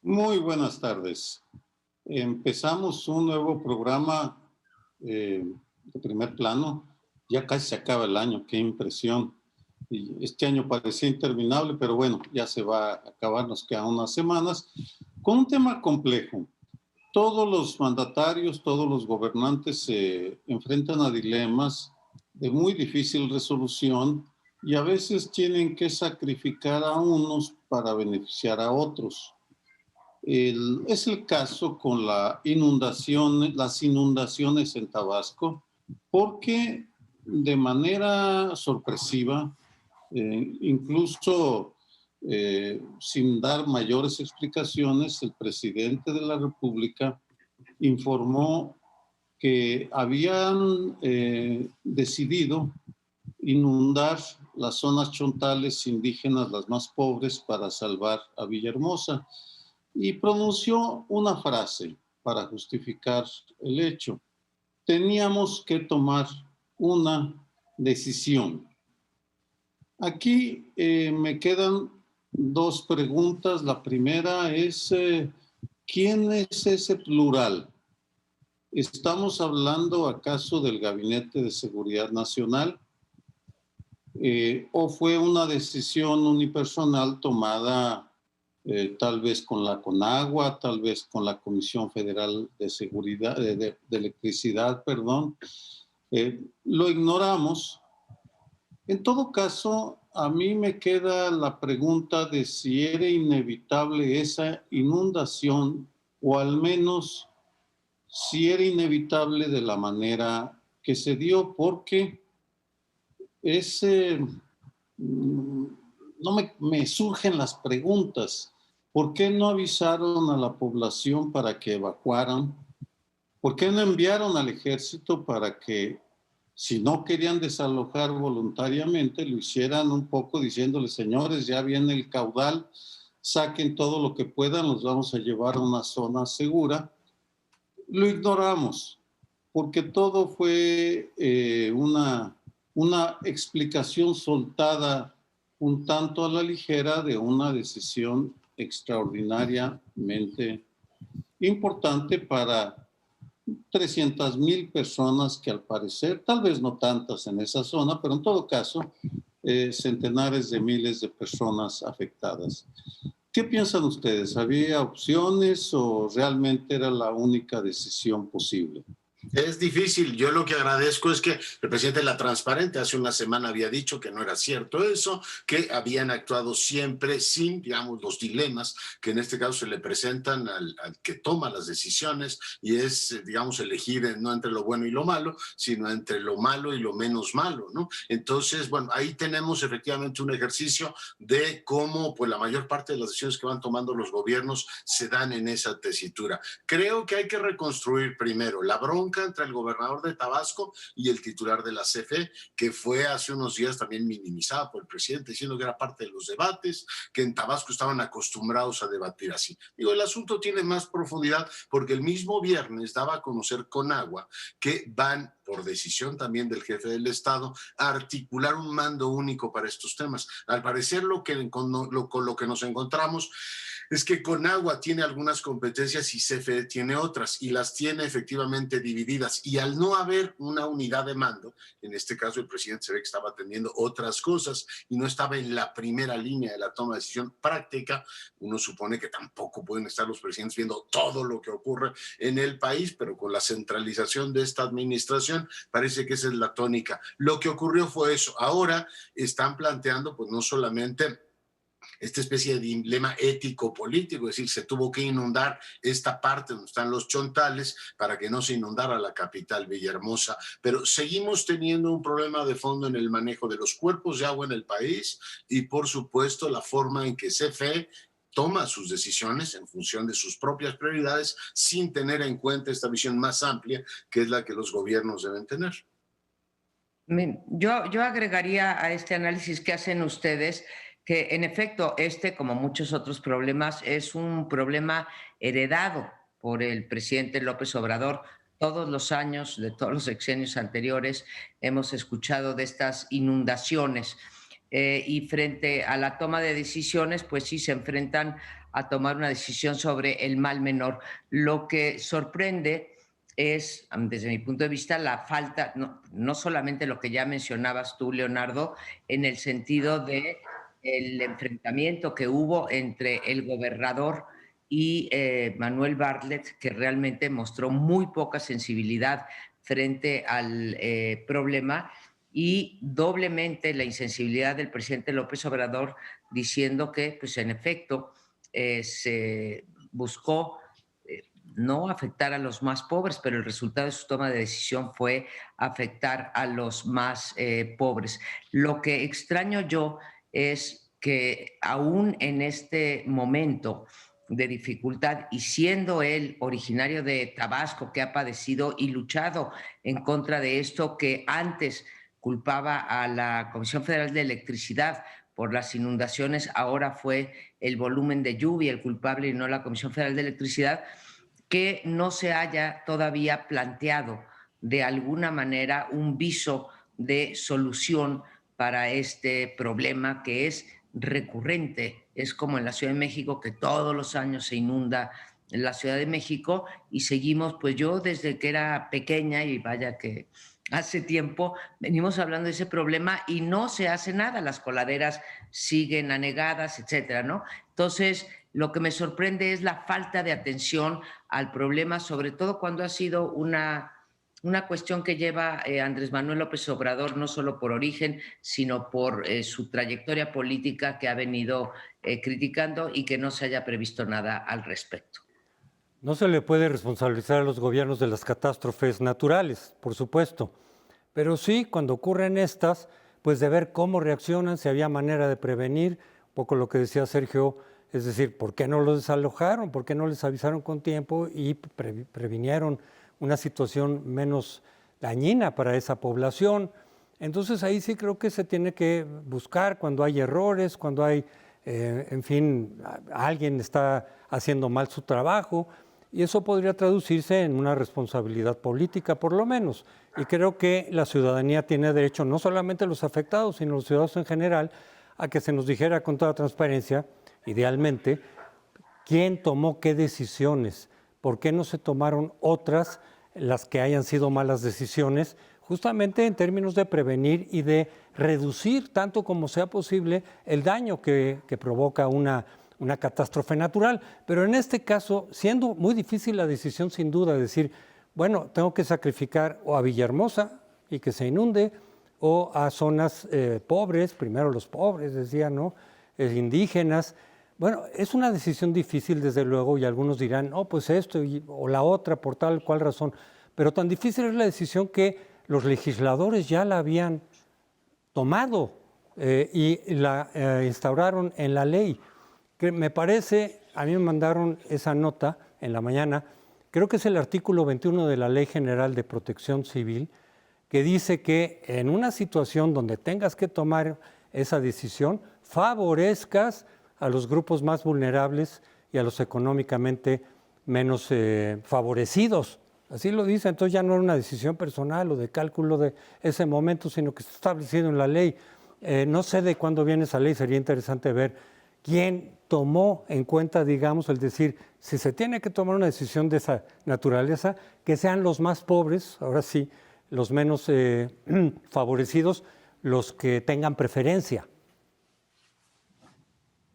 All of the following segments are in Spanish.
Muy buenas tardes. Empezamos un nuevo programa de primer plano. Ya casi se acaba el año, qué impresión. Y este año parecía interminable, pero bueno, ya se va a acabar, nos quedan unas semanas, con un tema complejo. Todos los mandatarios, todos los gobernantes se enfrentan a dilemas de muy difícil resolución y a veces tienen que sacrificar a unos para beneficiar a otros. Es el caso con las inundaciones en Tabasco, porque de manera sorpresiva, incluso sin dar mayores explicaciones, el presidente de la República informó que habían decidido inundar las zonas chontales indígenas, las más pobres, para salvar a Villahermosa. Y pronunció una frase para justificar el hecho. Teníamos que tomar una decisión. Aquí me quedan dos preguntas. La primera es, ¿quién es ese plural? ¿Estamos hablando acaso del Gabinete de Seguridad Nacional? ¿O fue una decisión unipersonal tomada tal vez con la CONAGUA, tal vez con la Comisión Federal de Seguridad, de Electricidad, perdón? Lo ignoramos. En todo caso, a mí me queda la pregunta de si era inevitable esa inundación, o al menos si era inevitable de la manera que se dio, porque no me surgen las preguntas. ¿Por qué no avisaron a la población para que evacuaran? ¿Por qué no enviaron al ejército para que, si no querían desalojar voluntariamente, lo hicieran un poco diciéndoles, señores, ya viene el caudal, saquen todo lo que puedan, los vamos a llevar a una zona segura? Lo ignoramos, porque todo fue una explicación soltada un tanto a la ligera de una decisión extraordinariamente importante para 300,000 personas que al parecer, tal vez no tantas en esa zona, pero en todo caso, centenares de miles de personas afectadas. ¿Qué piensan ustedes? ¿Había opciones o realmente era la única decisión posible? Es difícil. Yo lo que agradezco es que el presidente La Transparente hace una semana había dicho que no era cierto eso, que habían actuado siempre sin, digamos, los dilemas que en este caso se le presentan al que toma las decisiones, y es, digamos, elegir no entre lo bueno y lo malo, sino entre lo malo y lo menos malo, ¿no? Entonces, bueno, ahí tenemos efectivamente un ejercicio de cómo, pues, la mayor parte de las decisiones que van tomando los gobiernos se dan en esa tesitura. Creo que hay que reconstruir primero la bronca entre el gobernador de Tabasco y el titular de la CFE, que fue hace unos días también minimizada por el presidente, diciendo que era parte de los debates, que en Tabasco estaban acostumbrados a debatir así. Digo, el asunto tiene más profundidad porque el mismo viernes daba a conocer CONAGUA que van, por decisión también del jefe del Estado, a articular un mando único para estos temas. Al parecer, con lo que nos encontramos es que CONAGUA tiene algunas competencias y CFE tiene otras, y las tiene efectivamente divididas. Y al no haber una unidad de mando, en este caso el presidente se ve que estaba atendiendo otras cosas y no estaba en la primera línea de la toma de decisión práctica. Uno supone que tampoco pueden estar los presidentes viendo todo lo que ocurre en el país, pero con la centralización de esta administración parece que esa es la tónica. Lo que ocurrió fue eso. Ahora están planteando, pues, no solamente esta especie de dilema ético-político, es decir, se tuvo que inundar esta parte donde están los chontales para que no se inundara la capital, Villahermosa, pero seguimos teniendo un problema de fondo en el manejo de los cuerpos de agua en el país y, por supuesto, la forma en que CFE toma sus decisiones en función de sus propias prioridades sin tener en cuenta esta visión más amplia que es la que los gobiernos deben tener. Yo agregaría a este análisis que hacen ustedes que, en efecto, como muchos otros problemas, es un problema heredado por el presidente López Obrador. Todos los años, de todos los sexenios anteriores, hemos escuchado de estas inundaciones. y frente a la toma de decisiones, pues sí se enfrentan a tomar una decisión sobre el mal menor. Lo que sorprende es, desde mi punto de vista, la falta, no solamente lo que ya mencionabas tú, Leonardo, en el sentido de el enfrentamiento que hubo entre el gobernador y Manuel Bartlett, que realmente mostró muy poca sensibilidad frente al problema, y doblemente la insensibilidad del presidente López Obrador diciendo que, pues en efecto, se buscó no afectar a los más pobres, pero el resultado de su toma de decisión fue afectar a los más pobres. Lo que extraño yo es que aún en este momento de dificultad y siendo él originario de Tabasco, que ha padecido y luchado en contra de esto, que antes culpaba a la Comisión Federal de Electricidad por las inundaciones, ahora fue el volumen de lluvia el culpable y no la Comisión Federal de Electricidad, que no se haya todavía planteado de alguna manera un viso de solución para este problema que es recurrente. Es como en la Ciudad de México, que todos los años se inunda en la Ciudad de México y seguimos, pues yo desde que era pequeña, y vaya que hace tiempo, venimos hablando de ese problema y no se hace nada, las coladeras siguen anegadas, etcétera, ¿no? Entonces, lo que me sorprende es la falta de atención al problema, sobre todo cuando ha sido una cuestión que lleva Andrés Manuel López Obrador, no solo por origen, sino por su trayectoria política que ha venido criticando y que no se haya previsto nada al respecto. No se le puede responsabilizar a los gobiernos de las catástrofes naturales, por supuesto, pero sí cuando ocurren estas, pues de ver cómo reaccionan, si había manera de prevenir, un poco lo que decía Sergio, es decir, ¿por qué no los desalojaron? ¿Por qué no les avisaron con tiempo y previnieron una situación menos dañina para esa población? Entonces ahí sí creo que se tiene que buscar cuando hay errores, cuando hay, en fin, alguien está haciendo mal su trabajo, y eso podría traducirse en una responsabilidad política, por lo menos. Y creo que la ciudadanía tiene derecho, no solamente los afectados, sino los ciudadanos en general, a que se nos dijera con toda transparencia, idealmente, quién tomó qué decisiones, por qué no se tomaron otras, las que hayan sido malas decisiones, justamente en términos de prevenir y de reducir tanto como sea posible el daño que provoca una catástrofe natural. Pero en este caso, siendo muy difícil la decisión sin duda, de decir, bueno, tengo que sacrificar o a Villahermosa y que se inunde, o a zonas pobres, primero los pobres, decía, ¿no? Indígenas. Bueno, es una decisión difícil, desde luego, y algunos dirán, no, pues esto o la otra, por tal cual razón. Pero tan difícil es la decisión que los legisladores ya la habían tomado y la instauraron en la ley. Que me parece, a mí me mandaron esa nota en la mañana, creo que es el artículo 21 de la Ley General de Protección Civil, que dice que en una situación donde tengas que tomar esa decisión, favorezcas a los grupos más vulnerables y a los económicamente menos favorecidos. Así lo dice, entonces ya no era una decisión personal o de cálculo de ese momento, sino que está establecido en la ley. No sé de cuándo viene esa ley, sería interesante ver quién tomó en cuenta, digamos, el decir, si se tiene que tomar una decisión de esa naturaleza, que sean los más pobres, ahora sí, los menos favorecidos, los que tengan preferencia.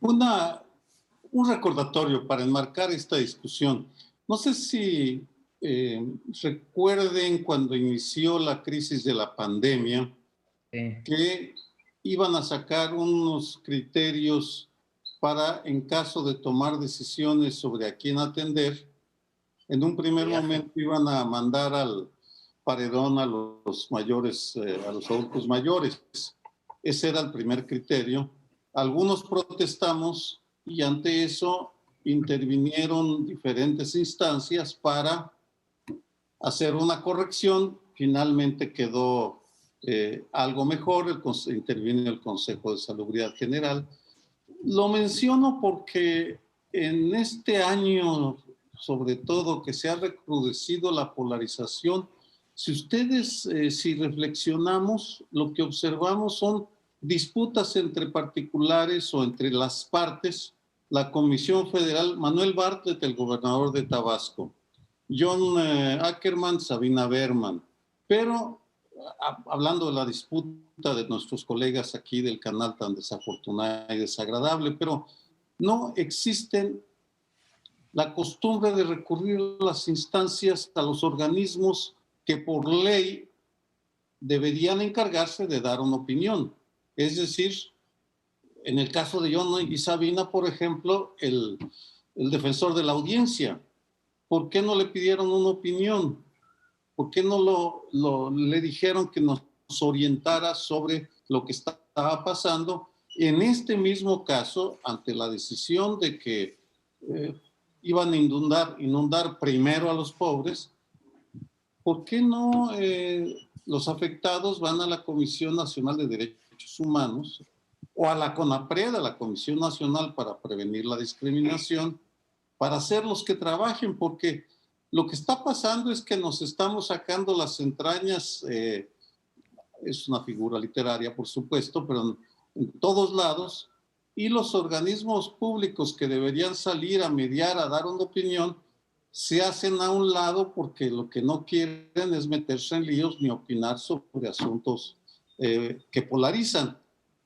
Un recordatorio para enmarcar esta discusión. No sé si recuerden cuando inició la crisis de la pandemia, que iban a sacar unos criterios para, en caso de tomar decisiones sobre a quién atender, en un primer momento iban a mandar al paredón a los mayores, a los adultos mayores. Ese era el primer criterio. Algunos protestamos y ante eso intervinieron diferentes instancias para hacer una corrección. Finalmente quedó algo mejor, intervino el Consejo de Salubridad General. Lo menciono porque en este año, sobre todo, que se ha recrudecido la polarización, si reflexionamos, lo que observamos son disputas entre particulares o entre las partes, la Comisión Federal, Manuel Bartlett, el gobernador de Tabasco, John Ackerman, Sabina Berman, pero hablando de la disputa de nuestros colegas aquí del canal tan desafortunada y desagradable, pero no existen la costumbre de recurrir a las instancias, a los organismos que por ley deberían encargarse de dar una opinión. Es decir, en el caso de John y Sabina, por ejemplo, el defensor de la audiencia, ¿por qué no le pidieron una opinión? ¿Por qué no le dijeron que nos orientara sobre lo que estaba pasando? En este mismo caso, ante la decisión de que iban a inundar primero a los pobres, ¿por qué no los afectados van a la Comisión Nacional de Derechos Humanos o a la CONAPRED, a la Comisión Nacional para Prevenir la Discriminación, para hacer los que trabajen? Porque lo que está pasando es que nos estamos sacando las entrañas, es una figura literaria, por supuesto, pero en todos lados, y los organismos públicos que deberían salir a mediar, a dar una opinión, se hacen a un lado porque lo que no quieren es meterse en líos ni opinar sobre asuntos que polarizan.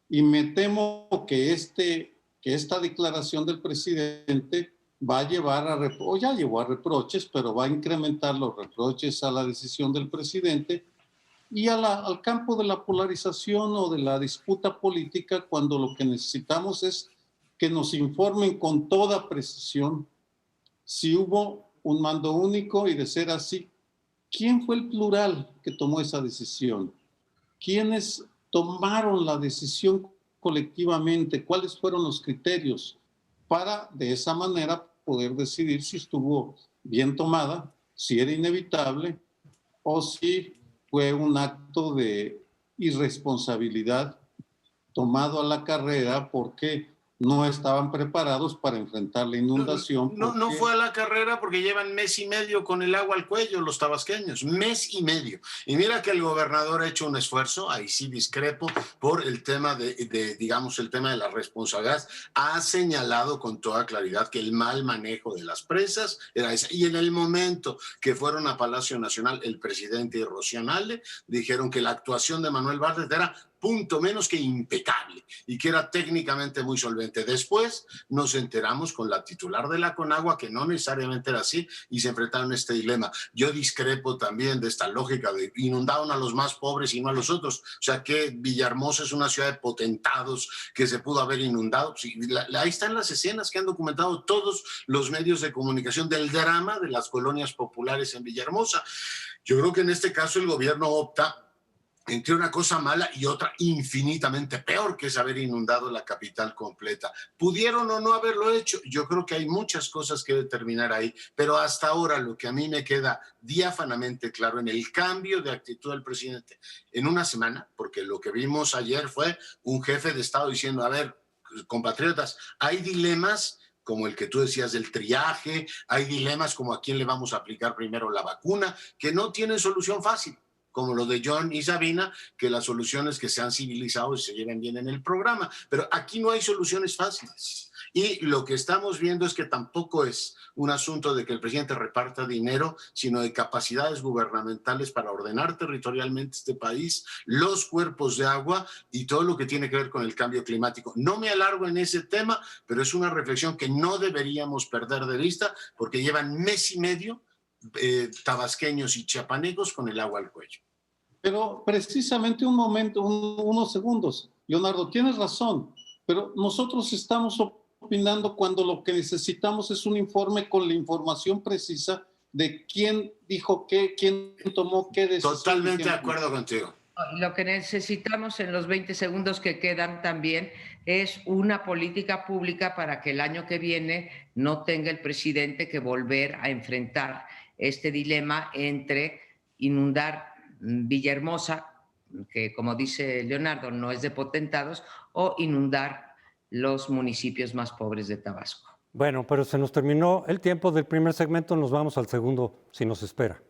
Y me temo que esta declaración del presidente va a llevar o ya llevó a reproches, pero va a incrementar los reproches a la decisión del presidente y al campo de la polarización o de la disputa política, cuando lo que necesitamos es que nos informen con toda precisión si hubo un mando único, y de ser así, ¿quién fue el plural que tomó esa decisión? ¿Quiénes tomaron la decisión colectivamente? ¿Cuáles fueron los criterios para de esa manera poder decidir si estuvo bien tomada, si era inevitable o si fue un acto de irresponsabilidad tomado a la carrera porque no estaban preparados para enfrentar la inundación? No fue a la carrera porque llevan mes y medio con el agua al cuello los tabasqueños, mes y medio. Y mira que el gobernador ha hecho un esfuerzo, ahí sí discrepo, por el tema digamos, el tema de la responsabilidad. Ha señalado con toda claridad que el mal manejo de las presas era esa. Y en el momento que fueron a Palacio Nacional, el presidente y Rocío Nale dijeron que la actuación de Manuel Bartlett era punto menos que impecable y que era técnicamente muy solvente. Después nos enteramos con la titular de la Conagua que no necesariamente era así y se enfrentaron a este dilema. Yo discrepo también de esta lógica de inundaron a los más pobres y no a los otros. O sea, que Villahermosa es una ciudad de potentados que se pudo haber inundado. Ahí están las escenas que han documentado todos los medios de comunicación del drama de las colonias populares en Villahermosa. Yo creo que en este caso el gobierno opta entre una cosa mala y otra infinitamente peor, que es haber inundado la capital completa. ¿Pudieron o no haberlo hecho? Yo creo que hay muchas cosas que determinar ahí, pero hasta ahora lo que a mí me queda diáfanamente claro en el cambio de actitud del presidente en una semana, porque lo que vimos ayer fue un jefe de Estado diciendo, a ver, compatriotas, hay dilemas como el que tú decías del triaje, hay dilemas como a quién le vamos a aplicar primero la vacuna, que no tienen solución fácil, como lo de John y Sabina, que las soluciones que se han civilizado y se lleven bien en el programa. Pero aquí no hay soluciones fáciles. Y lo que estamos viendo es que tampoco es un asunto de que el presidente reparta dinero, sino de capacidades gubernamentales para ordenar territorialmente este país, los cuerpos de agua y todo lo que tiene que ver con el cambio climático. No me alargo en ese tema, pero es una reflexión que no deberíamos perder de vista porque llevan mes y medio tabasqueños y chiapanecos con el agua al cuello. Pero precisamente un momento, unos segundos, Leonardo, tienes razón, pero nosotros estamos opinando cuando lo que necesitamos es un informe con la información precisa de quién dijo qué, quién tomó qué decisión. Totalmente de acuerdo contigo. Lo que necesitamos en los 20 segundos que quedan también es una política pública para que el año que viene no tenga el presidente que volver a enfrentar este dilema entre inundar Villahermosa, que como dice Leonardo no es de potentados, o inundar los municipios más pobres de Tabasco. Bueno, pero se nos terminó el tiempo del primer segmento, nos vamos al segundo si nos espera.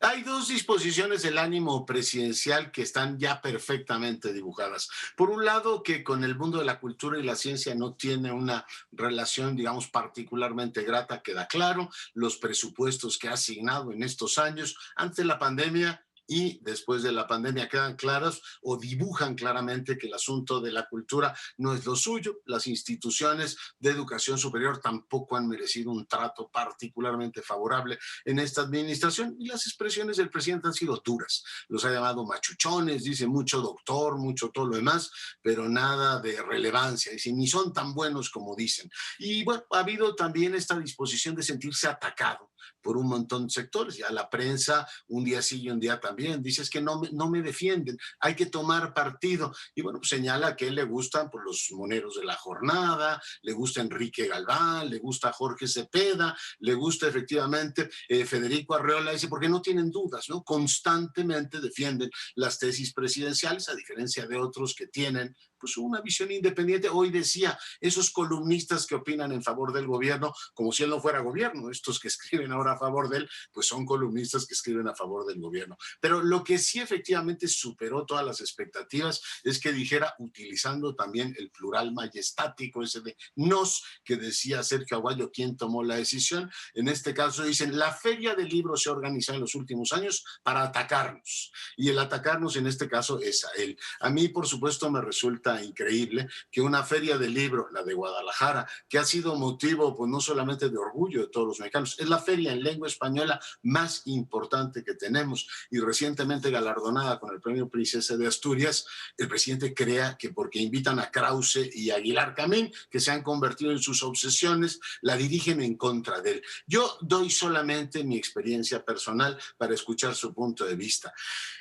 Hay dos dos disposiciones del ánimo presidencial que están ya perfectamente dibujadas. Por un lado, que con el mundo de la cultura y la ciencia no tiene una relación, digamos, particularmente grata, queda claro. Los presupuestos que ha asignado en estos años ante la pandemia y después de la pandemia quedan claros o dibujan claramente que el asunto de la cultura no es lo suyo. Las instituciones de educación superior tampoco han merecido un trato particularmente favorable en esta administración y las expresiones del presidente han sido duras. Los ha llamado machuchones, dice mucho doctor, mucho todo lo demás, pero nada de relevancia. Dice, ni son tan buenos como dicen. Y bueno, ha habido también esta disposición de sentirse atacado por un montón de sectores. Ya la prensa, un día sí y un día también, dice es que no me defienden, hay que tomar partido. Y bueno, pues señala que le gustan pues, los moneros de la jornada, le gusta Enrique Galván, le gusta Jorge Cepeda, le gusta efectivamente Federico Arreola, dice, porque no tienen dudas, ¿no? Constantemente defienden las tesis presidenciales, a diferencia de otros que tienen pues una visión independiente. Hoy decía, esos columnistas que opinan en favor del gobierno, como si él no fuera gobierno, estos que escriben ahora a favor de él, pues son columnistas que escriben a favor del gobierno. Pero lo que sí efectivamente superó todas las expectativas es que dijera, utilizando también el plural majestático, ese de nos, que decía Sergio Aguayo, quien tomó la decisión. En este caso dicen, la Feria del Libro se ha organizado en los últimos años para atacarnos. Y el atacarnos en este caso es a él. A mí, por supuesto, me resulta increíble que una feria del libro, la de Guadalajara, que ha sido motivo pues no solamente de orgullo de todos los mexicanos, es la feria en lengua española más importante que tenemos y recientemente galardonada con el premio Princesa de Asturias, el presidente crea que porque invitan a Krause y a Aguilar Camín, que se han convertido en sus obsesiones, la dirigen en contra de él. Yo doy solamente mi experiencia personal para escuchar su punto de vista.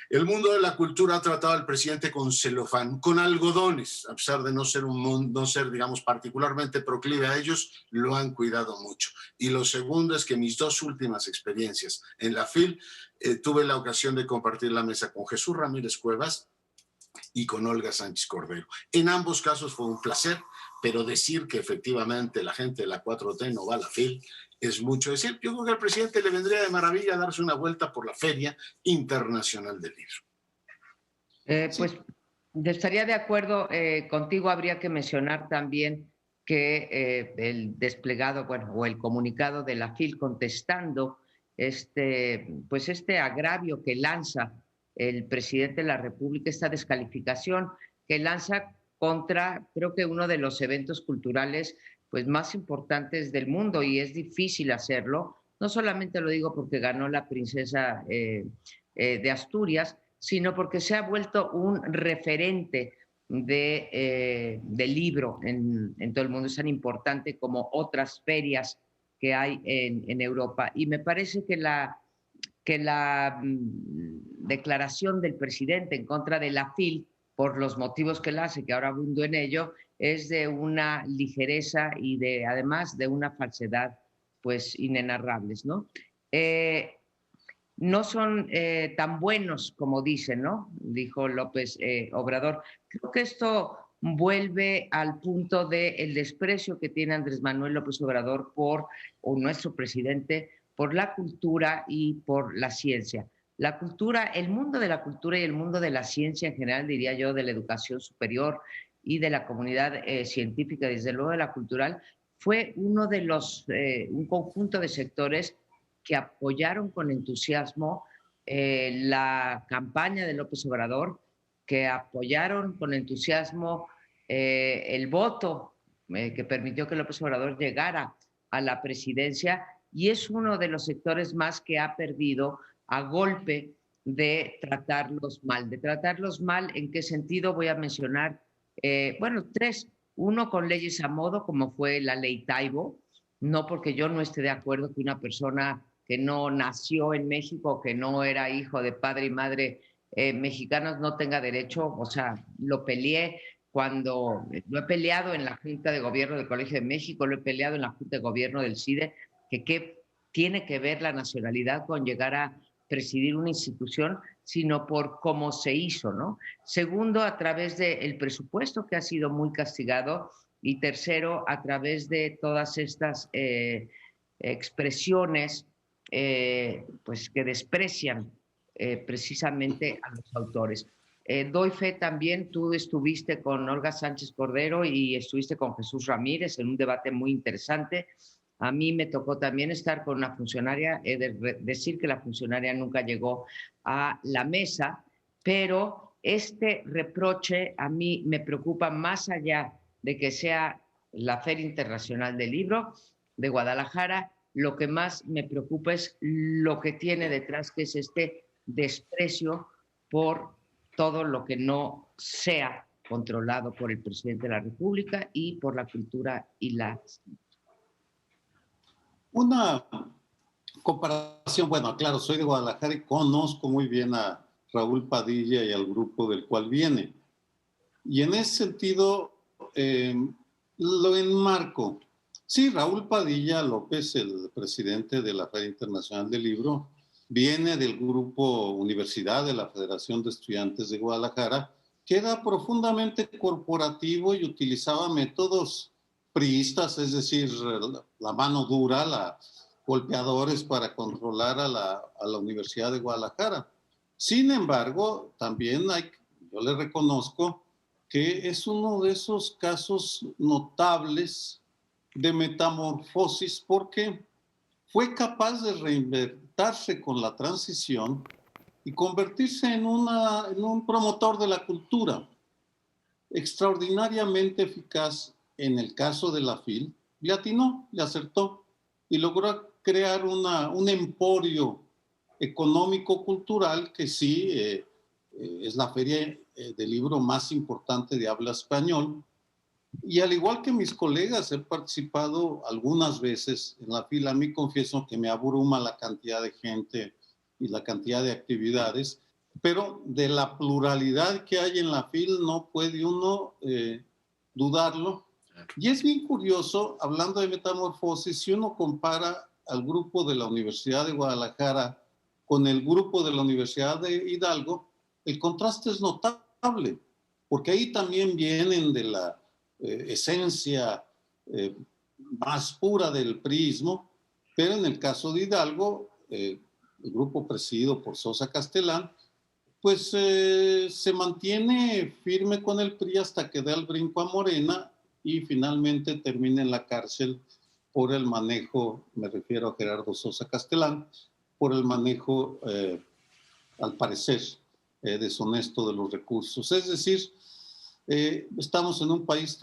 El mundo de la cultura ha tratado al presidente con celofán, con algodones, a pesar de no ser, digamos, particularmente proclive a ellos, lo han cuidado mucho. Y lo segundo es que mis dos últimas experiencias en la FIL, tuve la ocasión de compartir la mesa con Jesús Ramírez Cuevas y con Olga Sánchez Cordero. En ambos casos fue un placer, pero decir que efectivamente la gente de la 4T no va a la FIL es mucho decir. Yo creo que al presidente le vendría de maravilla darse una vuelta por la Feria Internacional del Libro. Pues estaría de acuerdo contigo. Habría que mencionar también que el desplegado, bueno, o el comunicado de la FIL contestando pues este agravio que lanza el presidente de la República, esta descalificación que lanza contra, creo que uno de los eventos culturales pues más importantes del mundo, y es difícil hacerlo. No solamente lo digo porque ganó la princesa de Asturias, sino porque se ha vuelto un referente del libro en todo el mundo. Es tan importante como otras ferias que hay en Europa. Y me parece que la declaración del presidente en contra de la FIL, por los motivos que él hace, que ahora abundo en ello, es de una ligereza y además de una falsedad pues inenarrables, ¿no? No son tan buenos como dicen, ¿no? Dijo López Obrador. Creo que esto vuelve al punto del desprecio que tiene Andrés Manuel López Obrador o nuestro presidente, por la cultura y por la ciencia. La cultura, el mundo de la cultura y el mundo de la ciencia en general, diría yo, de la educación superior y de la comunidad científica, desde luego de la cultural, fue uno de un conjunto de sectores que apoyaron con entusiasmo la campaña de López Obrador, que apoyaron con entusiasmo el voto que permitió que López Obrador llegara a la presidencia, y es uno de los sectores más que ha perdido a golpe de tratarlos mal. ¿De tratarlos mal en qué sentido? Voy a mencionar, bueno, tres. Uno, con leyes a modo, como fue la ley Taibo, no porque yo no esté de acuerdo que una persona que no nació en México, que no era hijo de padre y madre mexicanos, no tenga derecho. O sea, lo peleé lo he peleado en la Junta de Gobierno del Colegio de México, lo he peleado en la Junta de Gobierno del CIDE, que qué tiene que ver la nacionalidad con llegar a presidir una institución, sino por cómo se hizo, ¿no? Segundo, a través del presupuesto, que ha sido muy castigado. Y tercero, a través de todas estas expresiones pues que desprecian precisamente a los autores. Doy fe también, tú estuviste con Olga Sánchez Cordero y estuviste con Jesús Ramírez en un debate muy interesante. A mí me tocó también estar con una funcionaria, he de decir que la funcionaria nunca llegó a la mesa, pero este reproche a mí me preocupa más allá de que sea la Feria Internacional del Libro de Guadalajara. Lo que más me preocupa es lo que tiene detrás, que es este desprecio por todo lo que no sea controlado por el presidente de la República y por la cultura y la... Una comparación, bueno, claro, soy de Guadalajara y conozco muy bien a Raúl Padilla y al grupo del cual viene. Y en ese sentido, lo enmarco. Sí, Raúl Padilla López, el presidente de la Feria Internacional del Libro, viene del grupo Universidad de la Federación de Estudiantes de Guadalajara, que era profundamente corporativo y utilizaba métodos priistas, es decir, la mano dura, golpeadores para controlar a la Universidad de Guadalajara. Sin embargo, también yo le reconozco que es uno de esos casos notables de metamorfosis porque fue capaz de reinventarse con la transición y convertirse en un promotor de la cultura. Extraordinariamente eficaz en el caso de la FIL, le atinó, le acertó y logró crear un emporio económico-cultural que sí es la feria del libro más importante de habla español. Y al igual que mis colegas, he participado algunas veces en la FIL. A mí confieso que me abruma la cantidad de gente y la cantidad de actividades, pero de la pluralidad que hay en la FIL no puede uno dudarlo. Y es bien curioso, hablando de metamorfosis, si uno compara al grupo de la Universidad de Guadalajara con el grupo de la Universidad de Hidalgo, el contraste es notable, porque ahí también vienen de la esencia más pura del priismo, pero en el caso de Hidalgo, el grupo presidido por Sosa Castellán, pues se mantiene firme con el PRI hasta que da el brinco a Morena y finalmente termina en la cárcel por el manejo, me refiero a Gerardo Sosa Castellán, por el manejo, al parecer, deshonesto de los recursos. Es decir, estamos en un país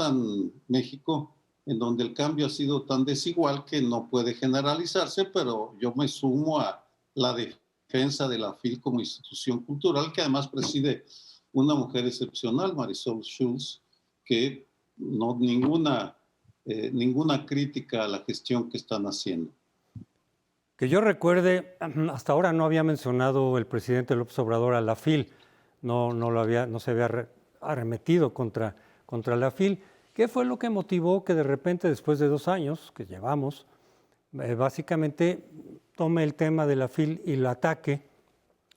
México, en donde el cambio ha sido tan desigual que no puede generalizarse, pero yo me sumo a la defensa de la FIL como institución cultural, que además preside una mujer excepcional, Marisol Schulz, que no ninguna crítica a la gestión que están haciendo. Que yo recuerde, hasta ahora no había mencionado el presidente López Obrador a la FIL, no se había arremetido contra la FIL. ¿Qué fue lo que motivó que de repente, después de 2 años que llevamos, básicamente tome el tema de la FIL y la ataque?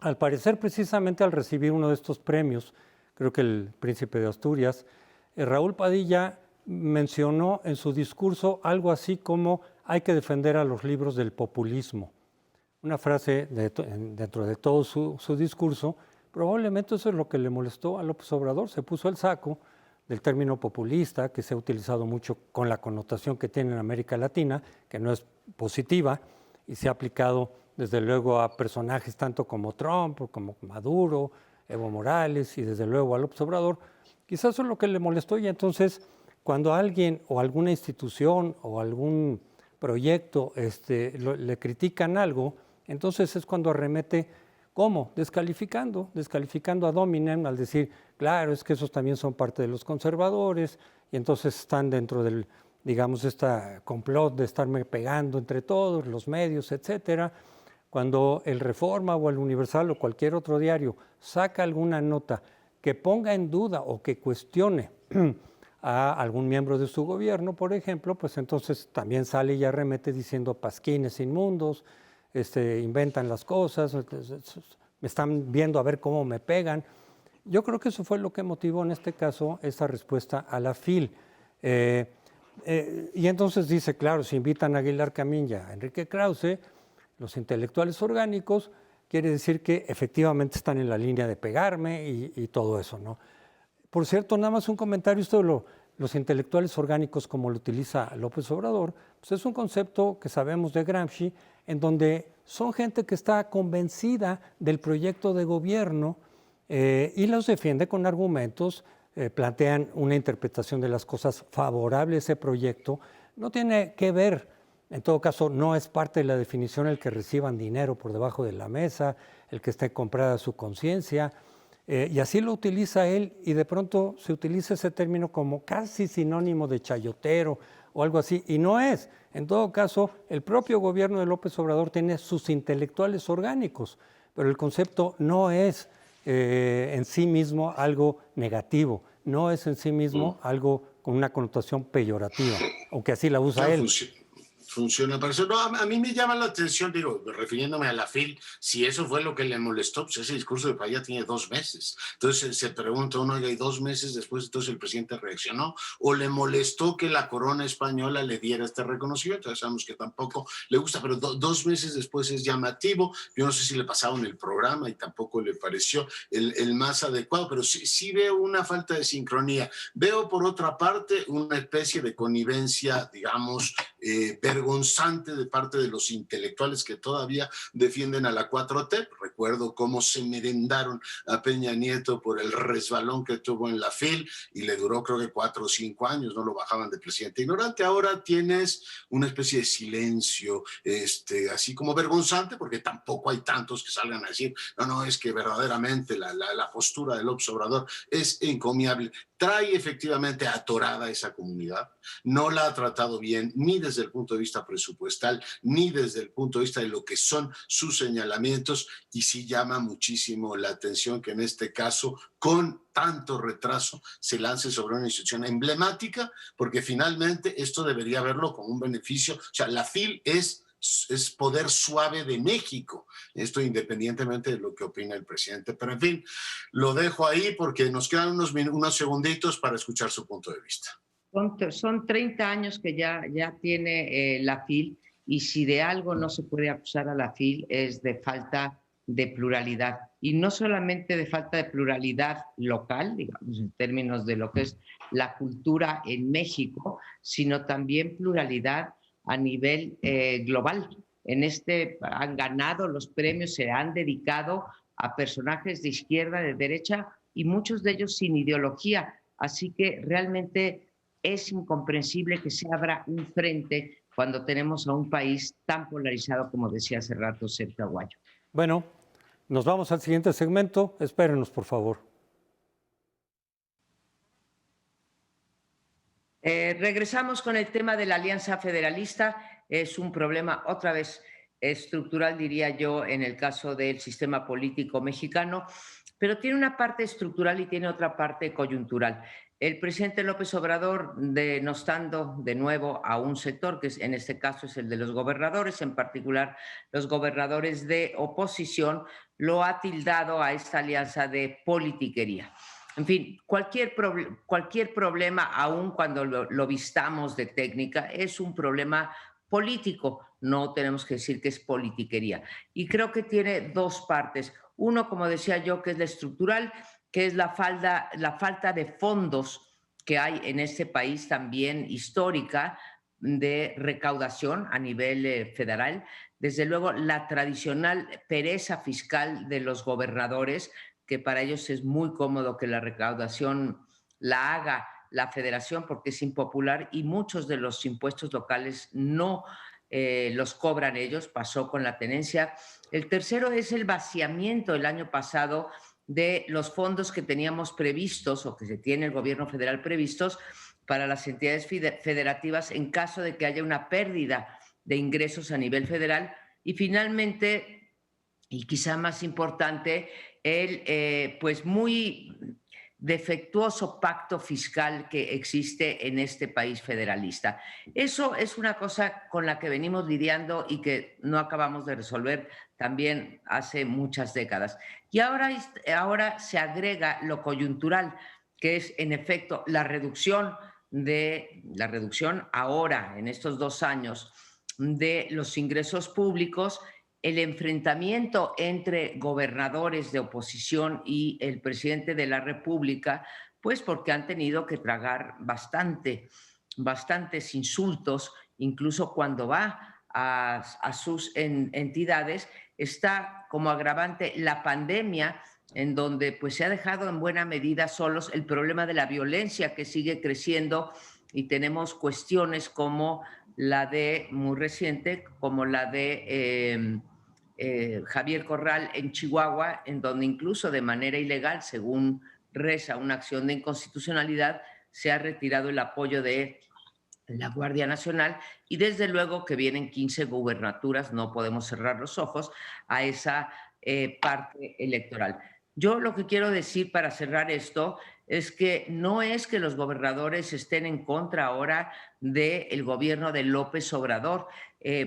Al parecer, precisamente al recibir uno de estos premios, creo que el Príncipe de Asturias, Raúl Padilla mencionó en su discurso algo así como hay que defender a los libros del populismo. Una frase dentro de todo su discurso. Probablemente eso es lo que le molestó a López Obrador. Se puso el saco del término populista, que se ha utilizado mucho con la connotación que tiene en América Latina, que no es positiva, y se ha aplicado desde luego a personajes tanto como Trump, como Maduro, Evo Morales y desde luego a López Obrador. Quizás eso es lo que le molestó, y entonces cuando alguien o alguna institución o algún proyecto le critican algo, entonces es cuando arremete. ¿Cómo? Descalificando ad hominem, al decir, claro, es que esos también son parte de los conservadores, y entonces están dentro del, digamos, este complot de estarme pegando entre todos, los medios, etcétera. Cuando el Reforma o el Universal o cualquier otro diario saca alguna nota que ponga en duda o que cuestione a algún miembro de su gobierno, por ejemplo, pues entonces también sale y arremete diciendo pasquines inmundos, inventan las cosas, me están viendo a ver cómo me pegan. Yo creo que eso fue lo que motivó en este caso esa respuesta a la FIL. Y entonces dice, claro, si invitan a Aguilar Camín y a Enrique Krause, los intelectuales orgánicos, quiere decir que efectivamente están en la línea de pegarme y todo eso, ¿no? Por cierto, nada más un comentario, esto de los intelectuales orgánicos, como lo utiliza López Obrador, pues es un concepto que sabemos de Gramsci, en donde son gente que está convencida del proyecto de gobierno y los defiende con argumentos, plantean una interpretación de las cosas favorable a ese proyecto. No tiene que ver, en todo caso, no es parte de la definición el que reciban dinero por debajo de la mesa, el que esté comprada su conciencia. Y así lo utiliza él, y de pronto se utiliza ese término como casi sinónimo de chayotero o algo así, y no es. En todo caso, el propio gobierno de López Obrador tiene sus intelectuales orgánicos, pero el concepto no es en sí mismo algo negativo, no es en sí mismo algo con una connotación peyorativa, aunque así la usa él. Funciona para eso. No, a mí me llama la atención, digo, refiriéndome a la FIL, si eso fue lo que le molestó, pues ese discurso de Paya tiene 2 meses. Entonces se pregunta uno, oiga, y 2 meses después, entonces el presidente reaccionó, o le molestó que la corona española le diera este reconocimiento. Ya sabemos que tampoco le gusta, pero 2 meses después es llamativo. Yo no sé si le pasaron el programa y tampoco le pareció el más adecuado, pero sí veo una falta de sincronía. Veo, por otra parte, una especie de connivencia, digamos, vergonzante de parte de los intelectuales que todavía defienden a la 4T. Recuerdo cómo se merendaron a Peña Nieto por el resbalón que tuvo en la FIL y le duró creo que 4 o 5 años, no lo bajaban de presidente ignorante. Ahora tienes una especie de silencio, así como vergonzante, porque tampoco hay tantos que salgan a decir, no, es que verdaderamente la postura del López Obrador es encomiable. Trae efectivamente atorada esa comunidad, no la ha tratado bien ni desde el punto de vista presupuestal, ni desde el punto de vista de lo que son sus señalamientos, y sí llama muchísimo la atención que en este caso, con tanto retraso, se lance sobre una institución emblemática, porque finalmente esto debería verlo como un beneficio. O sea, la FIL es poder suave de México, esto independientemente de lo que opina el presidente, pero en fin, lo dejo ahí porque nos quedan unos segunditos para escuchar su punto de vista. Son 30 años que ya tiene la FIL, y si de algo no se puede acusar a la FIL es de falta de pluralidad, y no solamente de falta de pluralidad local, digamos, en términos de lo que es la cultura en México, sino también pluralidad a nivel global. Han ganado los premios, se han dedicado a personajes de izquierda, de derecha, y muchos de ellos sin ideología. Así que realmente es incomprensible que se abra un frente cuando tenemos a un país tan polarizado, como decía hace rato Sergio Aguayo. Bueno, nos vamos al siguiente segmento. Espérenos, por favor. Regresamos con el tema de la Alianza Federalista. Es un problema, otra vez, estructural, diría yo, en el caso del sistema político mexicano, pero tiene una parte estructural y tiene otra parte coyuntural. El presidente López Obrador, denostando de nuevo a un sector, que en este caso es el de los gobernadores, en particular los gobernadores de oposición, lo ha tildado a esta alianza de politiquería. En fin, cualquier problema, aun cuando lo vistamos de técnica, es un problema político. No tenemos que decir que es politiquería. Y creo que tiene 2 partes. Uno, como decía yo, que es la estructural, que es la falta de fondos que hay en este país, también histórica, de recaudación a nivel federal. Desde luego, la tradicional pereza fiscal de los gobernadores, que para ellos es muy cómodo que la recaudación la haga la federación porque es impopular, y muchos de los impuestos locales no los cobran ellos. Pasó con la tenencia. El tercero es el vaciamiento el año pasado de los fondos que teníamos previstos, o que se tiene el gobierno federal previstos, para las entidades federativas en caso de que haya una pérdida de ingresos a nivel federal. Y finalmente, y quizá más importante, el pues muy defectuoso pacto fiscal que existe en este país federalista. Eso es una cosa con la que venimos lidiando y que no acabamos de resolver también hace muchas décadas. Y ahora se agrega lo coyuntural, que es en efecto la reducción ahora, en estos 2 años, de los ingresos públicos, el enfrentamiento entre gobernadores de oposición y el presidente de la República, pues porque han tenido que tragar bastantes insultos, incluso cuando va a sus entidades. Está como agravante la pandemia, en donde pues se ha dejado en buena medida solos el problema de la violencia, que sigue creciendo, y tenemos cuestiones como la de, muy reciente, como la de Javier Corral en Chihuahua, en donde incluso de manera ilegal, según reza una acción de inconstitucionalidad, se ha retirado el apoyo de la Guardia Nacional, y desde luego que vienen 15 gubernaturas, no podemos cerrar los ojos a esa parte electoral. Yo lo que quiero decir para cerrar esto es que no es que los gobernadores estén en contra ahora del gobierno de López Obrador.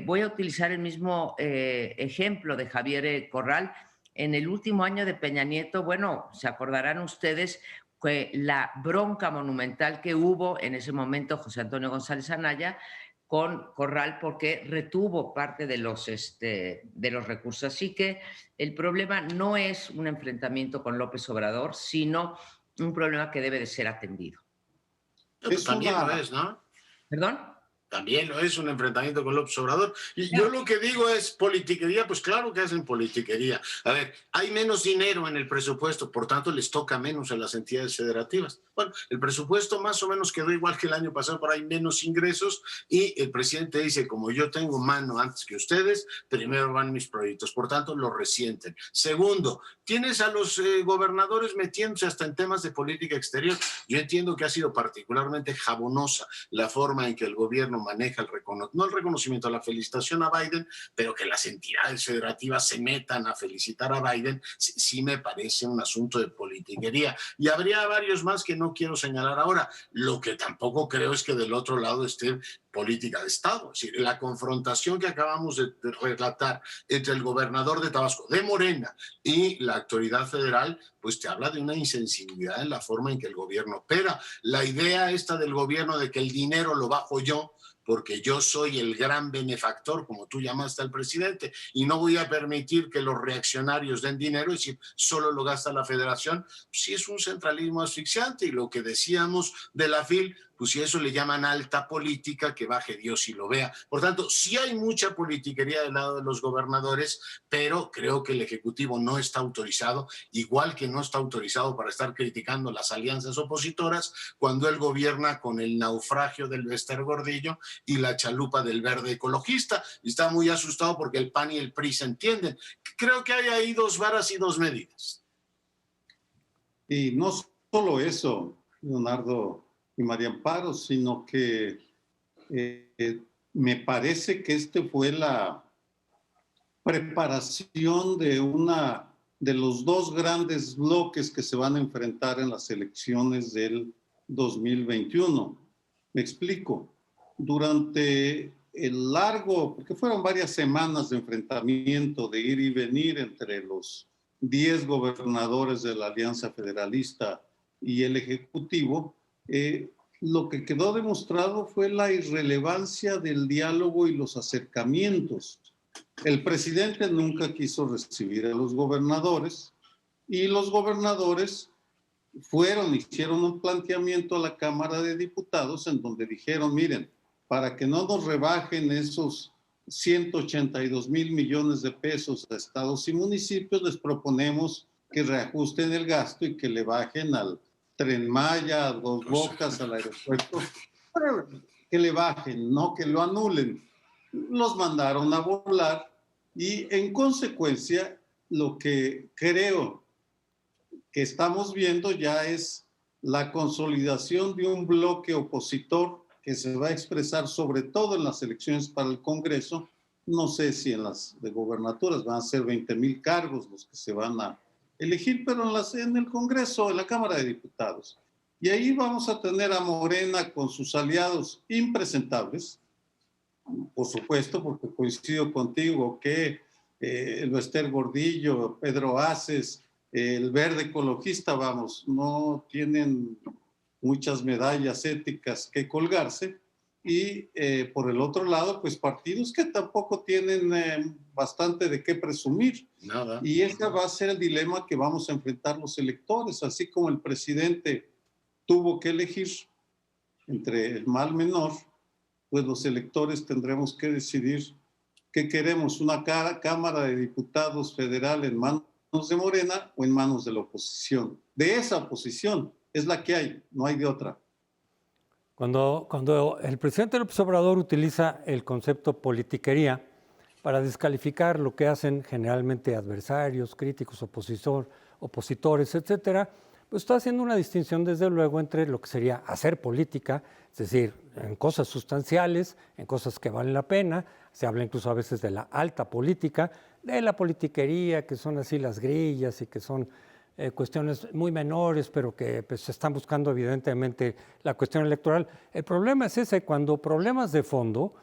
Voy a utilizar el mismo ejemplo de Javier Corral. En el último año de Peña Nieto, bueno, se acordarán ustedes que la bronca monumental que hubo en ese momento José Antonio González Anaya con Corral, porque retuvo parte de los recursos. Así que el problema no es un enfrentamiento con López Obrador, sino un problema que debe de ser atendido. También lo es, ¿no? ¿Perdón? También lo es un enfrentamiento con López Obrador. Y yo lo que digo es politiquería, pues claro que hacen politiquería. A ver, hay menos dinero en el presupuesto, por tanto les toca menos a las entidades federativas. Bueno, el presupuesto más o menos quedó igual que el año pasado, pero hay menos ingresos y el presidente dice, como yo tengo mano antes que ustedes, primero van mis proyectos, por tanto lo resienten. Segundo, tienes a los gobernadores metiéndose hasta en temas de política exterior. Yo entiendo que ha sido particularmente jabonosa la forma en que el gobierno maneja no el reconocimiento, la felicitación a Biden, pero que las entidades federativas se metan a felicitar a Biden, sí me parece un asunto de politiquería. Y habría varios más que no quiero señalar ahora. Lo que tampoco creo es que del otro lado esté política de Estado. Es decir, la confrontación que acabamos de relatar entre el gobernador de Tabasco, de Morena, y la autoridad federal, pues te habla de una insensibilidad en la forma en que el gobierno opera. La idea esta del gobierno de que el dinero lo bajo yo, porque yo soy el gran benefactor, como tú llamaste al presidente, y no voy a permitir que los reaccionarios den dinero, es decir, solo lo gasta la federación, sí es un centralismo asfixiante. Y lo que decíamos de la FIL, pues si eso le llaman alta política, que baje Dios y lo vea. Por tanto, sí hay mucha politiquería del lado de los gobernadores, pero creo que el Ejecutivo no está autorizado, igual que no está autorizado para estar criticando las alianzas opositoras cuando él gobierna con el naufragio del Bester Gordillo y la chalupa del verde ecologista. Y está muy asustado porque el PAN y el PRI se entienden. Creo que hay ahí dos varas y dos medidas. Y no solo eso, Leonardo y María Amparo, sino que me parece que fue la preparación de los dos grandes bloques que se van a enfrentar en las elecciones del 2021. Me explico. Durante el largo, porque fueron varias semanas de enfrentamiento, de ir y venir entre los 10 gobernadores de la Alianza Federalista y el Ejecutivo, lo que quedó demostrado fue la irrelevancia del diálogo y los acercamientos. El presidente nunca quiso recibir a los gobernadores y los gobernadores hicieron un planteamiento a la Cámara de Diputados en donde dijeron, miren, para que no nos rebajen esos 182 mil millones de pesos a estados y municipios, les proponemos que reajusten el gasto y que le bajen al Tren Maya, a Dos Bocas, al aeropuerto, que le bajen, no que lo anulen. Los mandaron a volar y en consecuencia lo que creo que estamos viendo ya es la consolidación de un bloque opositor que se va a expresar sobre todo en las elecciones para el Congreso. No sé si en las de gobernaturas van a ser 20,000 cargos los que se van a elegir, pero en el Congreso, en la Cámara de Diputados. Y ahí vamos a tener a Morena con sus aliados impresentables, por supuesto, porque coincido contigo que el Bester Gordillo, Pedro Aces, el verde ecologista, vamos, no tienen muchas medallas éticas que colgarse, y por el otro lado, pues partidos que tampoco tienen bastante de qué presumir. Nada. Y ese va a ser el dilema que vamos a enfrentar los electores, así como el presidente tuvo que elegir entre el mal menor, pues los electores tendremos que decidir qué queremos, una Cámara de Diputados federal en manos de Morena o en manos de la oposición. De esa oposición es la que hay, no hay de otra. Cuando el presidente López Obrador utiliza el concepto politiquería para descalificar lo que hacen generalmente adversarios, críticos, opositores, etcétera, pues está haciendo una distinción desde luego entre lo que sería hacer política, es decir, en cosas sustanciales, en cosas que valen la pena, se habla incluso a veces de la alta política, de la politiquería, que son así las grillas y que son cuestiones muy menores, pero que pues, están buscando evidentemente la cuestión electoral. El problema es ese, cuando problemas de fondo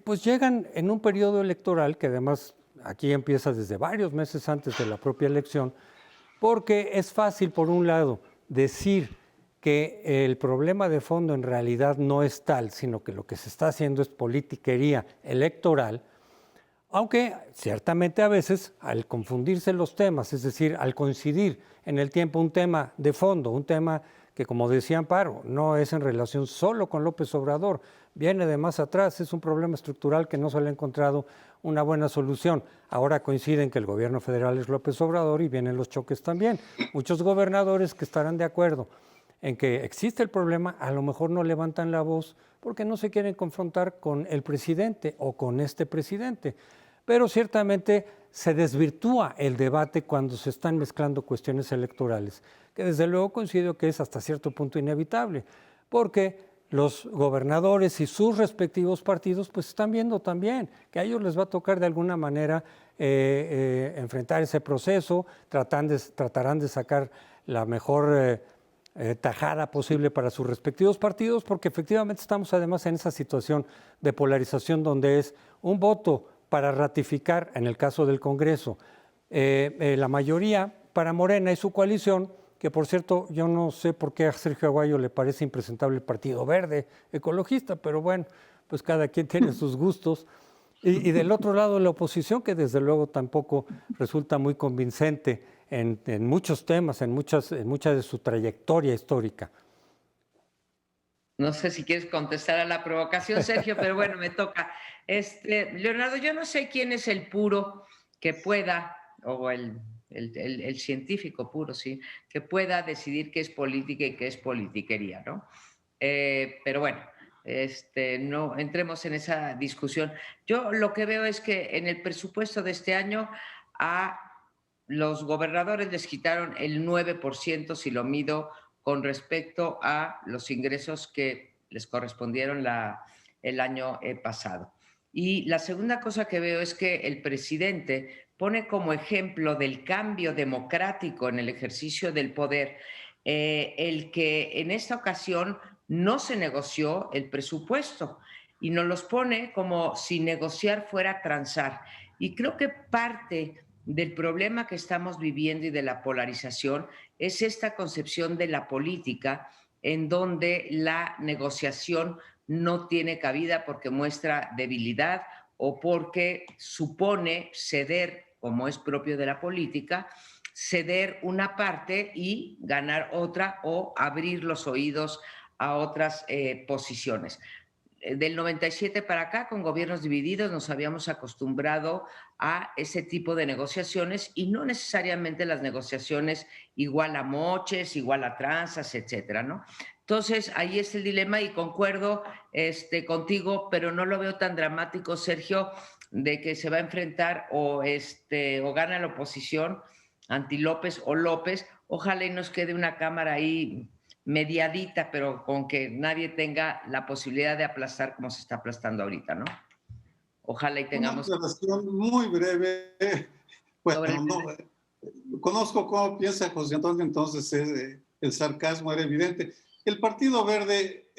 pues llegan en un periodo electoral que además aquí empieza desde varios meses antes de la propia elección, porque es fácil, por un lado, decir que el problema de fondo en realidad no es tal, sino que lo que se está haciendo es politiquería electoral, aunque ciertamente a veces al confundirse los temas, es decir, al coincidir en el tiempo un tema de fondo, un tema que, como decía Amparo, no es en relación solo con López Obrador, viene de más atrás, es un problema estructural que no se le ha encontrado una buena solución. Ahora coinciden que el gobierno federal es López Obrador y vienen los choques también. Muchos gobernadores que estarán de acuerdo en que existe el problema, a lo mejor no levantan la voz porque no se quieren confrontar con el presidente o con este presidente. Pero ciertamente se desvirtúa el debate cuando se están mezclando cuestiones electorales, que desde luego considero que es hasta cierto punto inevitable, porque los gobernadores y sus respectivos partidos pues están viendo también que a ellos les va a tocar de alguna manera enfrentar ese proceso, tratarán de sacar la mejor tajada posible para sus respectivos partidos, porque efectivamente estamos además en esa situación de polarización donde es un voto para ratificar, en el caso del Congreso, la mayoría para Morena y su coalición, que por cierto, yo no sé por qué a Sergio Aguayo le parece impresentable el Partido Verde Ecologista, pero bueno, pues cada quien tiene sus gustos. Y del otro lado, la oposición, que desde luego tampoco resulta muy convincente en muchos temas, en mucha de su trayectoria histórica. No sé si quieres contestar a la provocación, Sergio, pero bueno, me toca. Leonardo, yo no sé quién es el puro que pueda, o el científico puro, sí, que pueda decidir qué es política y qué es politiquería, ¿no? Pero bueno, no entremos en esa discusión. Yo lo que veo es que en el presupuesto de este año a los gobernadores les quitaron el 9% si lo mido con respecto a los ingresos que les correspondieron el año pasado. Y la segunda cosa que veo es que el presidente pone como ejemplo del cambio democrático en el ejercicio del poder el que en esta ocasión no se negoció el presupuesto y nos los pone como si negociar fuera transar. Y creo que parte del problema que estamos viviendo y de la polarización es esta concepción de la política en donde la negociación no tiene cabida porque muestra debilidad o porque supone ceder, como es propio de la política, ceder una parte y ganar otra o abrir los oídos a otras posiciones. Del 97 para acá, con gobiernos divididos, nos habíamos acostumbrado a ese tipo de negociaciones y no necesariamente las negociaciones igual a moches, igual a tranzas, etcétera, ¿no? Entonces, ahí es el dilema y concuerdo contigo, pero no lo veo tan dramático, Sergio, de que se va a enfrentar o gana la oposición anti López o López. Ojalá y nos quede una cámara ahí mediadita, pero con que nadie tenga la posibilidad de aplastar como se está aplastando ahorita, ¿no? Ojalá y tengamos... Una aclaración muy breve. Bueno, no, conozco cómo piensa José Antonio, entonces el sarcasmo era evidente. El Partido Verde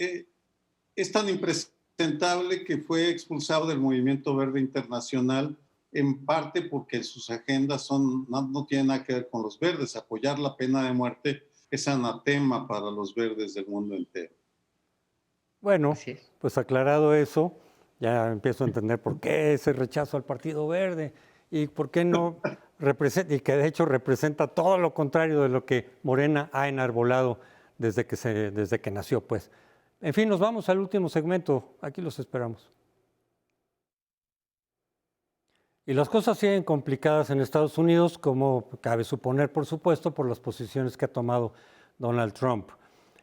es tan impresentable que fue expulsado del Movimiento Verde Internacional, en parte porque sus agendas no tienen nada que ver con los verdes. Apoyar la pena de muerte es anatema para los verdes del mundo entero. Bueno, Así es. pues aclarado eso, ya empiezo a entender por qué ese rechazo al Partido Verde y por qué no representa, y que de hecho representa todo lo contrario de lo que Morena ha enarbolado desde que nació, pues. En fin, nos vamos al último segmento. Aquí los esperamos. Y las cosas siguen complicadas en Estados Unidos, como cabe suponer, por supuesto, por las posiciones que ha tomado Donald Trump.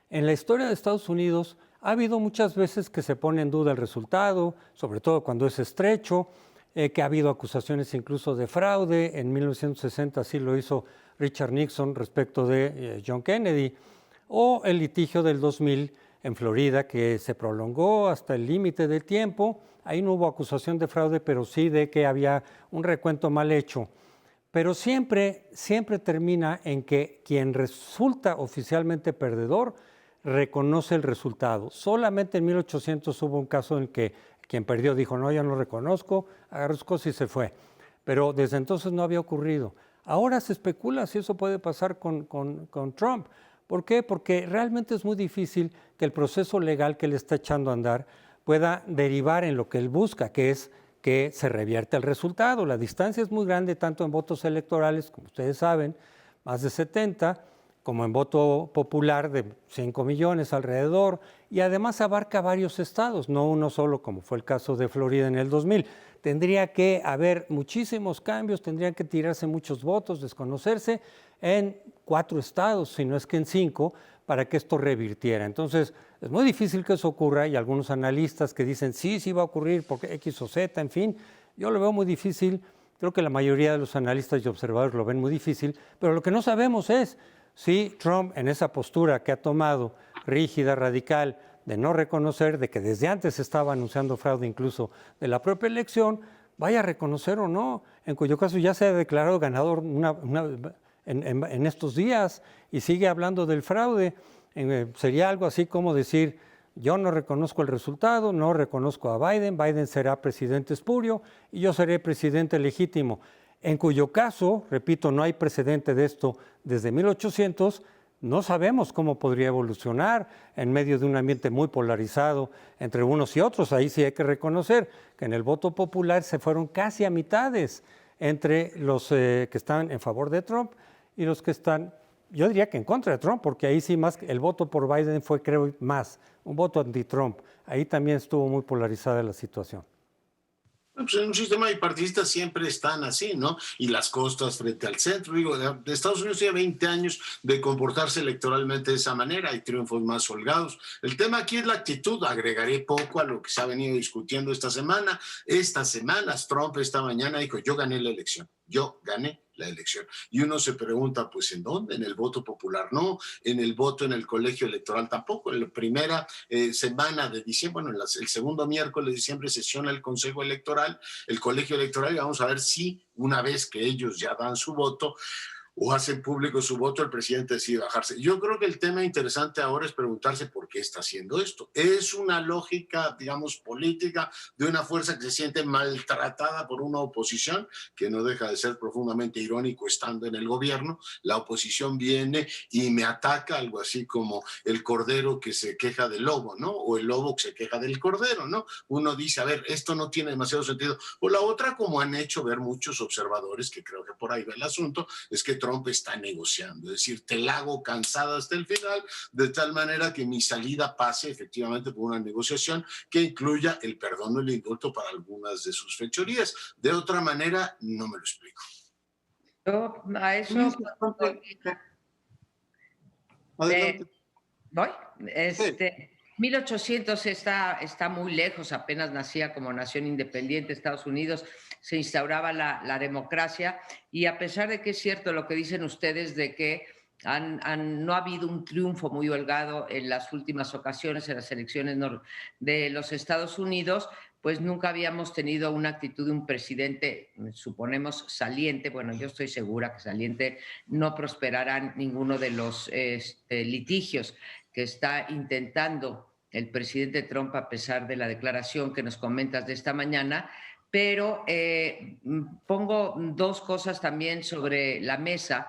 En la historia de Estados Unidos ha habido muchas veces que se pone en duda el resultado, sobre todo cuando es estrecho, que ha habido acusaciones incluso de fraude. En 1960 así lo hizo Richard Nixon respecto de John Kennedy, o el litigio del 2000 en Florida, que se prolongó hasta el límite del tiempo. Ahí no hubo acusación de fraude, pero sí de que había un recuento mal hecho. Pero siempre termina en que quien resulta oficialmente perdedor reconoce el resultado. Solamente en 1800 hubo un caso en que quien perdió dijo, no, yo no reconozco, agarró sus cosas y se fue. Pero desde entonces no había ocurrido. Ahora se especula si eso puede pasar con Trump. ¿Por qué? Porque realmente es muy difícil que el proceso legal que le está echando a andar pueda derivar en lo que él busca, que es que se revierta el resultado. La distancia es muy grande, tanto en votos electorales, como ustedes saben, más de 70, como en voto popular de 5 millones alrededor, y además abarca varios estados, no uno solo, como fue el caso de Florida en el 2000. Tendría que haber muchísimos cambios, tendrían que tirarse muchos votos, desconocerse en 4 estados, si no es que en 5, para que esto revirtiera. Entonces, es muy difícil que eso ocurra, y algunos analistas que dicen sí va a ocurrir porque X o Z, en fin, yo lo veo muy difícil. Creo que la mayoría de los analistas y observadores lo ven muy difícil, pero lo que no sabemos es si Trump, en esa postura que ha tomado, rígida, radical, de no reconocer, de que desde antes estaba anunciando fraude incluso de la propia elección, vaya a reconocer o no, en cuyo caso ya se ha declarado ganador en estos días y sigue hablando del fraude. Sería algo así como decir, yo no reconozco el resultado, no reconozco a Biden, Biden será presidente espurio y yo seré presidente legítimo. En cuyo caso, repito, no hay precedente de esto desde 1800, no sabemos cómo podría evolucionar en medio de un ambiente muy polarizado entre unos y otros. Ahí sí hay que reconocer que en el voto popular se fueron casi a mitades entre los que están en favor de Trump y los que están, yo diría que en contra de Trump, porque ahí sí más el voto por Biden fue, creo, más un voto anti-Trump. Ahí también estuvo muy polarizada la situación. Pues en un sistema bipartidista siempre están así, ¿no? Y las costas frente al centro. Digo, Estados Unidos tiene 20 años de comportarse electoralmente de esa manera. Hay triunfos más holgados. El tema aquí es la actitud. Agregaré poco a lo que se ha venido discutiendo esta semana. Estas semanas, Trump esta mañana dijo, yo gané la elección. Yo gané la elección. Y uno se pregunta, pues, ¿en dónde? En el voto popular no, en el voto en el colegio electoral tampoco. En la primera semana de diciembre, bueno, el segundo miércoles de diciembre sesiona el Consejo Electoral, el colegio electoral, y vamos a ver si una vez que ellos ya dan su voto o hacen público su voto, el presidente decide bajarse. Yo creo que el tema interesante ahora es preguntarse por qué está haciendo esto. Es una lógica, digamos, política de una fuerza que se siente maltratada por una oposición, que no deja de ser profundamente irónico estando en el gobierno. La oposición viene y me ataca, algo así como el cordero que se queja del lobo, ¿no? O el lobo que se queja del cordero, ¿no? Uno dice, a ver, esto no tiene demasiado sentido. O la otra, como han hecho ver muchos observadores, que creo que por ahí va el asunto, es que Trump está negociando, es decir, te la hago cansada hasta el final, de tal manera que mi salida pase efectivamente por una negociación que incluya el perdón o el indulto para algunas de sus fechorías. De otra manera, no me lo explico. Yo a eso Adelante. voy. Sí. 1800 está muy lejos, apenas nacía como nación independiente Estados Unidos, se instauraba la democracia, y a pesar de que es cierto lo que dicen ustedes de que no ha habido un triunfo muy holgado en las últimas ocasiones en las elecciones de los Estados Unidos, pues nunca habíamos tenido una actitud de un presidente, suponemos, saliente. Bueno, yo estoy segura que saliente no prosperará ninguno de los litigios que está intentando el presidente Trump, a pesar de la declaración que nos comentas de esta mañana. Pero pongo 2 cosas también sobre la mesa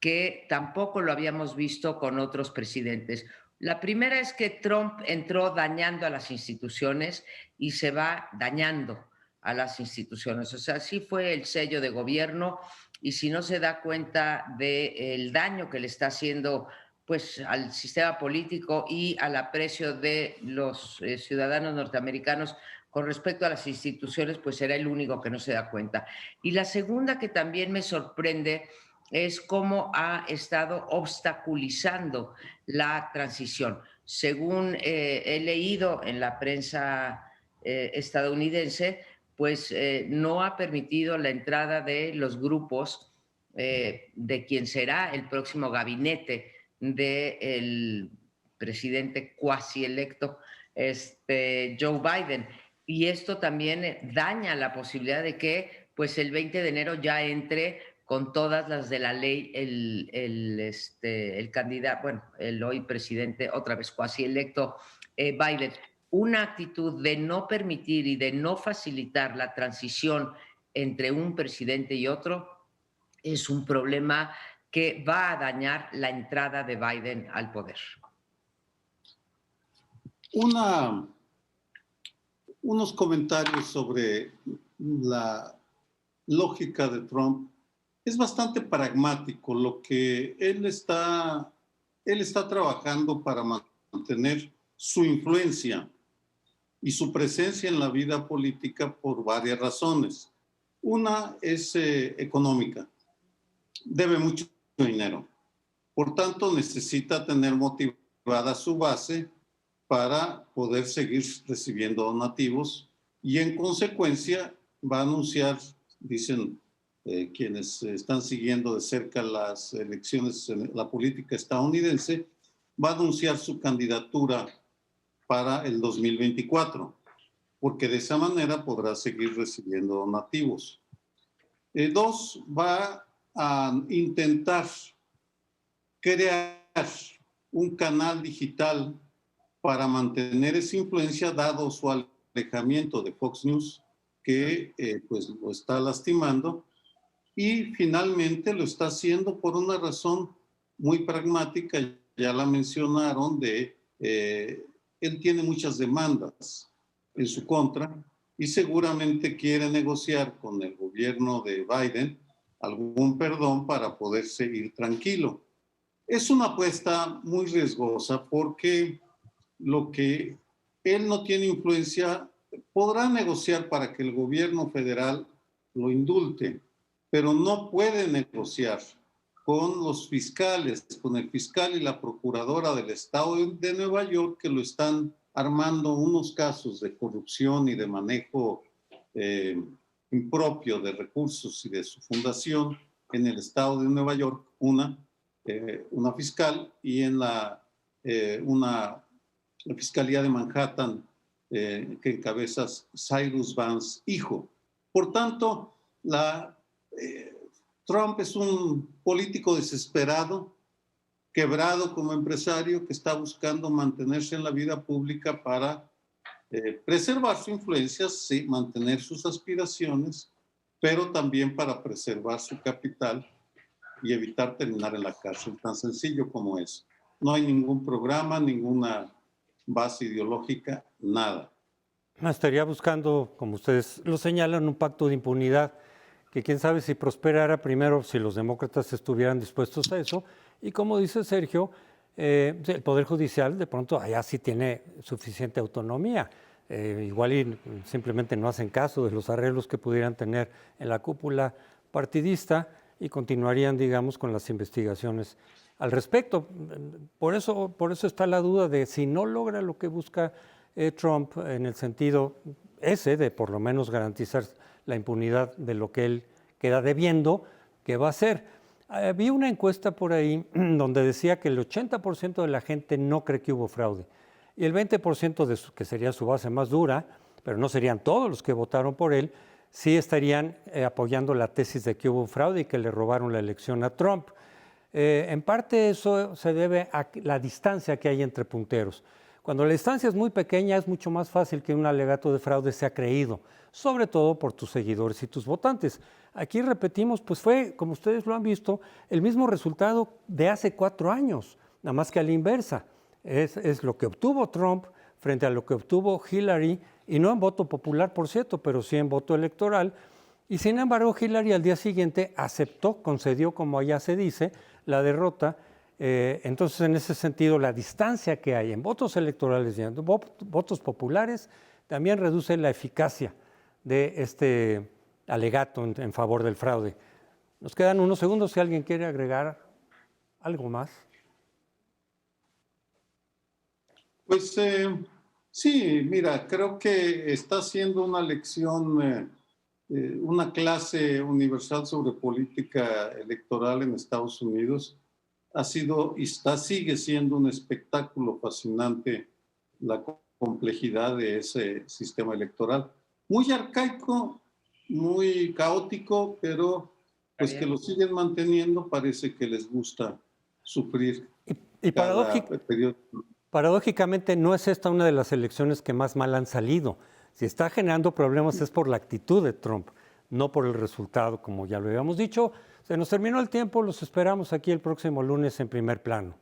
que tampoco lo habíamos visto con otros presidentes. La primera es que Trump entró dañando a las instituciones y se va dañando a las instituciones. O sea, sí fue el sello de gobierno y si no se da cuenta del daño que le está haciendo pues al sistema político y al aprecio de los ciudadanos norteamericanos con respecto a las instituciones, pues será el único que no se da cuenta. Y la segunda que también me sorprende es cómo ha estado obstaculizando la transición. Según he leído en la prensa estadounidense, pues no ha permitido la entrada de los grupos de quien será el próximo gabinete del presidente cuasi electo, Joe Biden. Y esto también daña la posibilidad de que pues el 20 de enero ya entre con todas las de la ley el candidato, bueno, el hoy presidente, otra vez cuasi electo, Biden. Una actitud de no permitir y de no facilitar la transición entre un presidente y otro es un problema que va a dañar la entrada de Biden al poder. Unos comentarios sobre la lógica de Trump. Es bastante pragmático lo que él está trabajando para mantener su influencia y su presencia en la vida política por varias razones. Una es económica. Debe mucho dinero. Por tanto, necesita tener motivada su base para poder seguir recibiendo donativos y en consecuencia va a anunciar, dicen quienes están siguiendo de cerca las elecciones en la política estadounidense, va a anunciar su candidatura para el 2024, porque de esa manera podrá seguir recibiendo donativos. Dos, va a intentar crear un canal digital para mantener esa influencia, dado su alejamiento de Fox News, que pues lo está lastimando, y finalmente lo está haciendo por una razón muy pragmática, ya la mencionaron, él tiene muchas demandas en su contra y seguramente quiere negociar con el gobierno de Biden algún perdón para poder seguir tranquilo. Es una apuesta muy riesgosa porque lo que él no tiene influencia, podrá negociar para que el gobierno federal lo indulte, pero no puede negociar con los fiscales, con el fiscal y la procuradora del estado de Nueva York, que lo están armando unos casos de corrupción y de manejo impropio de recursos y de su fundación en el estado de Nueva York, una fiscal, y en una Fiscalía de Manhattan que encabeza Cyrus Vance, hijo. Por tanto, Trump es un político desesperado, quebrado como empresario, que está buscando mantenerse en la vida pública para preservar su influencia, sí, mantener sus aspiraciones, pero también para preservar su capital y evitar terminar en la cárcel, tan sencillo como eso. No hay ningún programa, ninguna base ideológica, nada. Estaría buscando, como ustedes lo señalan, un pacto de impunidad que quién sabe si prosperara primero si los demócratas estuvieran dispuestos a eso. Y como dice Sergio, el Poder Judicial de pronto allá sí tiene suficiente autonomía. Igual y simplemente no hacen caso de los arreglos que pudieran tener en la cúpula partidista y continuarían, digamos, con las investigaciones al respecto. Por eso está la duda de si no logra lo que busca Trump en el sentido ese de por lo menos garantizar la impunidad de lo que él queda debiendo, ¿qué va a hacer? Vi una encuesta por ahí donde decía que el 80% de la gente no cree que hubo fraude y el 20% que sería su base más dura, pero no serían todos los que votaron por él, sí estarían apoyando la tesis de que hubo fraude y que le robaron la elección a Trump. En parte eso se debe a la distancia que hay entre punteros. Cuando la distancia es muy pequeña es mucho más fácil que un alegato de fraude sea creído, sobre todo por tus seguidores y tus votantes. Aquí repetimos, pues fue, como ustedes lo han visto, el mismo resultado de hace 4 años, nada más que a la inversa. Es lo que obtuvo Trump frente a lo que obtuvo Hillary, y no en voto popular, por cierto, pero sí en voto electoral. Y sin embargo, Hillary al día siguiente aceptó, concedió, como allá se dice, la derrota. Entonces, en ese sentido, la distancia que hay en votos electorales y en votos populares también reduce la eficacia de este alegato en favor del fraude. Nos quedan unos segundos si alguien quiere agregar algo más. Pues sí, mira, creo que está siendo una lección, una clase universal sobre política electoral en Estados Unidos. Ha sido y sigue siendo un espectáculo fascinante la complejidad de ese sistema electoral. Muy arcaico, muy caótico, pero pues que lo siguen manteniendo, parece que les gusta sufrir Y cada periodo. paradójicamente no es esta una de las elecciones que más mal han salido. Si está generando problemas es por la actitud de Trump, no por el resultado, como ya lo habíamos dicho. Se nos terminó el tiempo, los esperamos aquí el próximo lunes en Primer Plano.